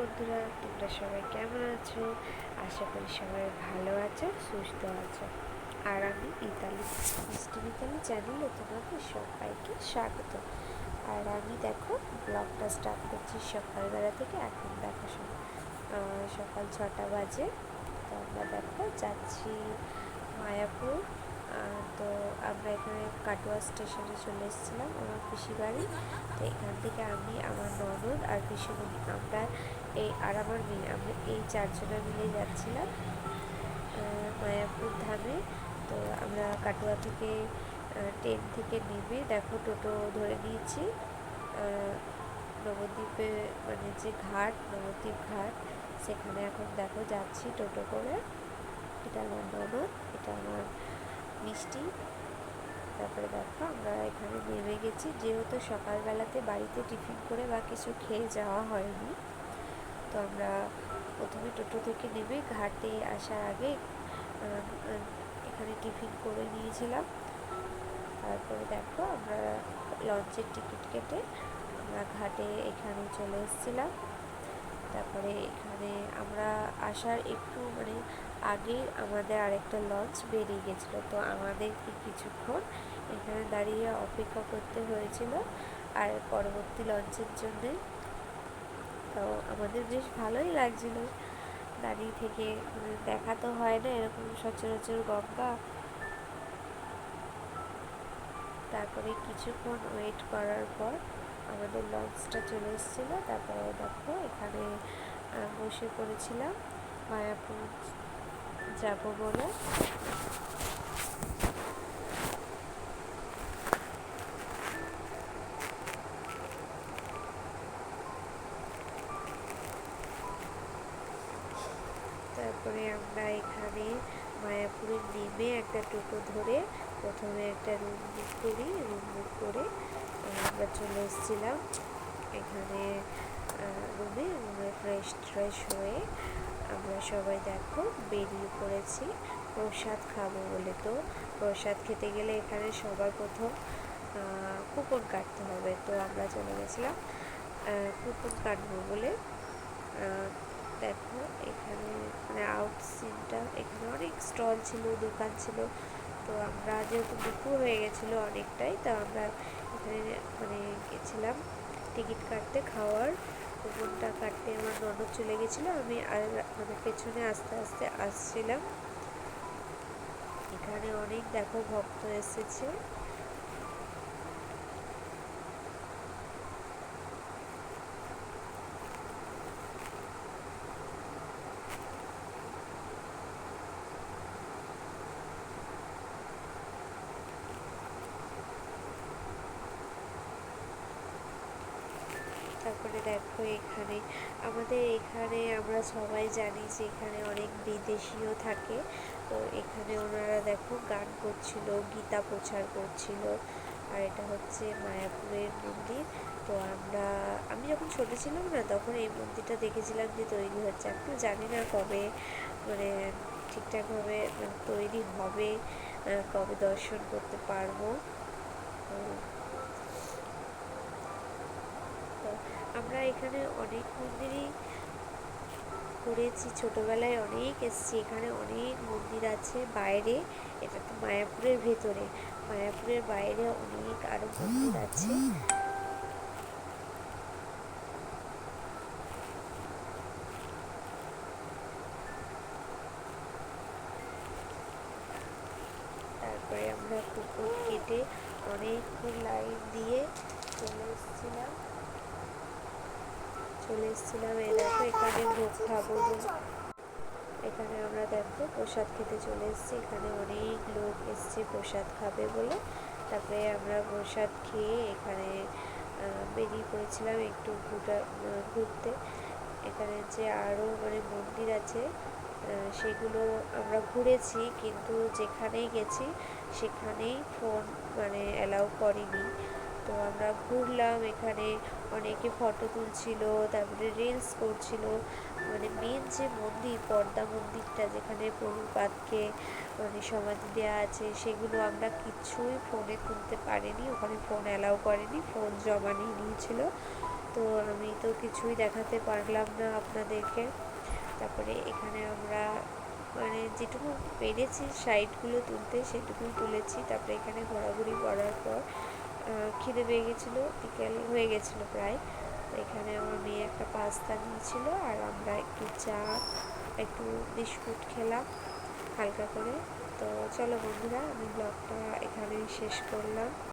বন্ধুরা, তোমরা সবাই কেমন আছো? আশা করি সবাই ভালো আছো, সুস্থ আছো। আর আমি মিতালি, মিষ্টি মিতালি চ্যানেলে তোমাদের সবাইকে স্বাগত। আর আমি দেখো ব্লগটা স্টার্ট করছি সকালবেলা থেকে। এখন দেখো সকাল 6টা বাজে। তো আমরা দেখো যাচ্ছি মায়াপুর। তো আমরা এখানে কাটোয়া স্টেশনে চলে এসেছিলাম, আমার পিসি বাড়ি। তো এখান থেকে আমি, আমার ননদ আর পিসিমণি, আমরা আমার মেয়ে, আমরা এই 4জনা মিলে যাচ্ছিলাম মায়াপুর ধামে। তো আমরা কাটোয়া থেকে ট্রেন থেকে নেমে দেখো টোটো ধরে নিয়েছি নবদ্বীপে, মানে যে ঘাট, নবদ্বীপ ঘাট, সেখানে এখন দেখো যাচ্ছি টোটো করে। এটা আমার ননদ, এটা আমার মিষ্টি। তারপরে দেখো আমরা এখানে নেমে গেছি, যেহেতু সকালবেলাতে বাড়িতে টিফিন করে বা কিছু খেয়ে যাওয়া হয়নি। তো আমরা প্রথমে টোটো থেকে নেমে ঘাটে আসার আগে এখানে টিফিন করে নিয়েছিলাম। তারপরে দেখো আমরা লঞ্চের টিকিট কেটে আমরা ঘাটে এখানে চলে এসেছিলাম। তারপরে এখানে আমরা আসার একটু মানে আগে আমাদের আরেকটা লঞ্চ বেরিয়ে গেছিলো। তো আমাদেরকে কিছুক্ষণ এখানে দাঁড়িয়ে অপেক্ষা করতে হয়েছিল আর পরবর্তী লঞ্চের জন্যে। তো আমাদের বেশ ভালোই লাগছিল দাঁড়িয়ে থেকে, দেখা তো হয় না এরকম সচরাচর গঙ্গা। তারপরে কিছুক্ষণ ওয়েট করার পর আমাদের লঞ্চটা চলে এসেছিলো। তারপরে দেখো এখানে বসে পড়েছিলাম মায়াপুর যাব বলে। তারপরে আমরা এখানে মায়াপুরে নেমে একটা টোটো ধরে প্রথমে একটা রুম বুক করি। রুম বুক করে আমরা চলে এসেছিলাম এখানে রুমে ফ্রেশ হয়ে আমরা সবাই দেখো বেরিয়ে পড়েছি প্রসাদ খাবো বলে। তো প্রসাদ খেতে গেলে এখানে সবার প্রথম কুপন কাটতে হবে। তো আমরা চলে গেছিলাম কুপন কাটবো বলে। দেখো এখানে মানে আউট সিনটা, এখানে অনেক স্টল ছিল, দোকান ছিল। তো আমরা যেহেতু দুপুর হয়ে গেছিলো অনেকটাই, তো আমরা এখানে মানে গেছিলাম টিকিট কাটতে, খাওয়ার কুপনটা কাটতে। আমার ননদ চলে গেছিলো, আমি আর মানে পেছনে আস্তে আস্তে আসছিলাম। এখানে অনেক দেখো ভক্ত এসেছে। তারপরে দেখো এখানে আমরা সবাই জানি যে এখানে অনেক বিদেশিও থাকে। তো এখানে ওনারা দেখো গান করছিল, গীতা প্রচার করছিল। আর এটা হচ্ছে মায়াপুরের মন্দির। তো আমি যখন ছোট ছিলাম না, তখন এই মন্দিরটা দেখেছিলাম যে তৈরি হচ্ছে। এখন জানি না কবে মানে ঠিকঠাকভাবে তৈরি হবে, কবে দর্শন করতে পারবো। তো আমরা এখানে অনেক মন্দিরই ঘুরেছি, ছোটোবেলায় অনেক এসেছি। এখানে অনেক মন্দির আছে বাইরে, এটা তো মায়াপুরের ভেতরে। মায়াপুরের বাইরে অনেক আরও মন্দির আছে। তারপরে আমরা কুকুর কেটে অনেকক্ষণ লাইন দিয়ে চলে এসেছিলাম এই দেখো এখানে ভোগ খাবো। এখানে আমরা দেখো প্রসাদ খেতে চলে এসেছি। এখানে অনেক লোক এসছে প্রসাদ খাবে বলে। তারপরে আমরা প্রসাদ খেয়ে এখানে বেরিয়ে পড়েছিলাম একটু ঘুরতে। এখানে যে আরও মানে মন্দির আছে সেগুলো আমরা ঘুরেছি, কিন্তু যেখানেই গেছি সেখানেই ফোন মানে অ্যালাউ করেনি। তো আমরা ঘুরলাম, এখানে অনেকে ফটো তুলছিল, তারপরে রিলস করছিল। মানে মেন যে মন্দির, পদ্মা মন্দিরটা, যেখানে প্রভুপাদকে মানে সমাধি দেওয়া আছে, সেগুলো আমরা কিছুই ফোনে তুলতে পারিনি। ওখানে ফোন অ্যালাউ করেনি, ফোন জমা নিয়ে নিয়েছিল। তো আমি তো কিছুই দেখাতে পারলাম না আপনাদেরকে। তারপরে এখানে আমরা মানে যেটুকু পেরেছি সাইডগুলো তুলতে সেটুকুই তুলেছি। তারপরে এখানে ঘোরাঘুরি করার পর খিদে পেয়ে গেছিলো, বিকেল হয়ে গেছিলো প্রায়। তো এখানে আমার মেয়ে একটা পাস্তা নিয়েছিল আর আমরা একটু চা একটু বিস্কুট খেলাম হালকা করে। তো চলো বন্ধুরা, আমি ব্লগটা এখানেই শেষ করলাম।